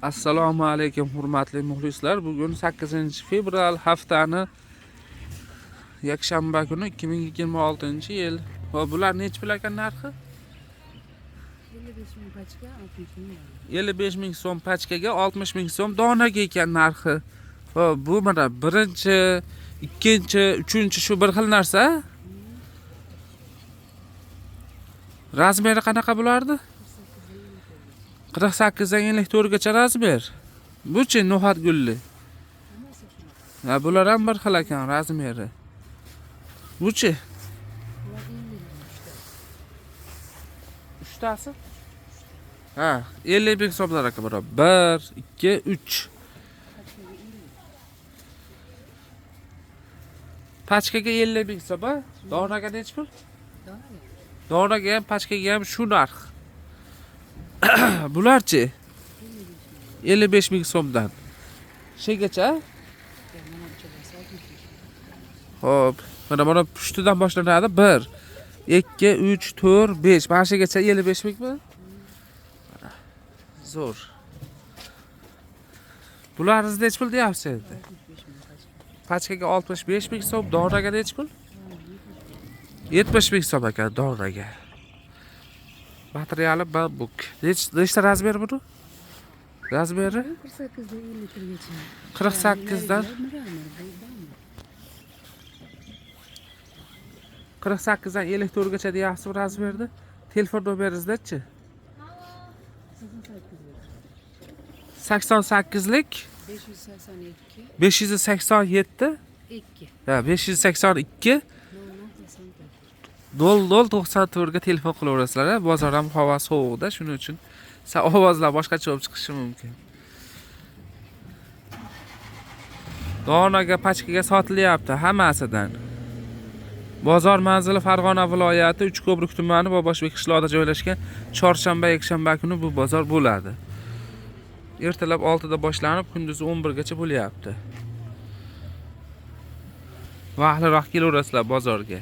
Assalomu alaykum hurmatli muxlislar. Bugun 8-fevral haftani yakshanba kuni 2026-yil. Va bular nech pul ekan narxi? 55 ming pachka, 60 ming dona. 55 ming so'm pachkaga, 60 ming so'm donaga ekan narxi. Va bu mana birinchi, ikkinchi, uchinchi shu bir xil narsa. Razmeri qanaqa bo'lardi? 48 dan 54 gacha razmer. Bu-chi no'xat gulli. Ha, bular ham bir xil ekan razmeri. Bu-chi? Uchtasi? Ha, 50 ming so'mlar aka bura. 1, 2, 3. Pachkaga 50 ming so'm, ha? Donaga nech pul? Donaga ham, pachkaga ham shu narx. Bularchi? 55 ming so'mdan. Shungacha? Xo'p, mana pushtidan boshlanadi. 1, 2, 3, 4, 5. Mana shungacha 55 mingmi? Zo'r. Bularni nech pul deyapsiz endi? Pachkaga 65 ming so'm, donaga nech pul? 70 ming so'm ekan donaga. Materiali bambuk. Nechta razmer buni? Razmeri 48 dan 50 gacha. 48 dan 48 dan 54 gacha deyapsiz razmerni. Telefon nomeringiz-chi? 88lik 582 587 2 ha 582 0094 ga telefon qilaverasizlar. Bozor ham havo sovuqda, shuning uchun ovozlar boshqacha bo'lib chiqishi mumkin. Donaga, pachkaga sotilyapti hammasidan. Bozor manzili Farg'ona viloyati 3ko'prik tumani va Boshbek qishlog'ida joylashgan. Chorshanba, yakshanba kuni bu bozor bo'ladi. Ertalab 6 da boshlanib, kunduzi 11 gacha bo'lyapti. Vaqtliroq kelaverasizlar bozorga.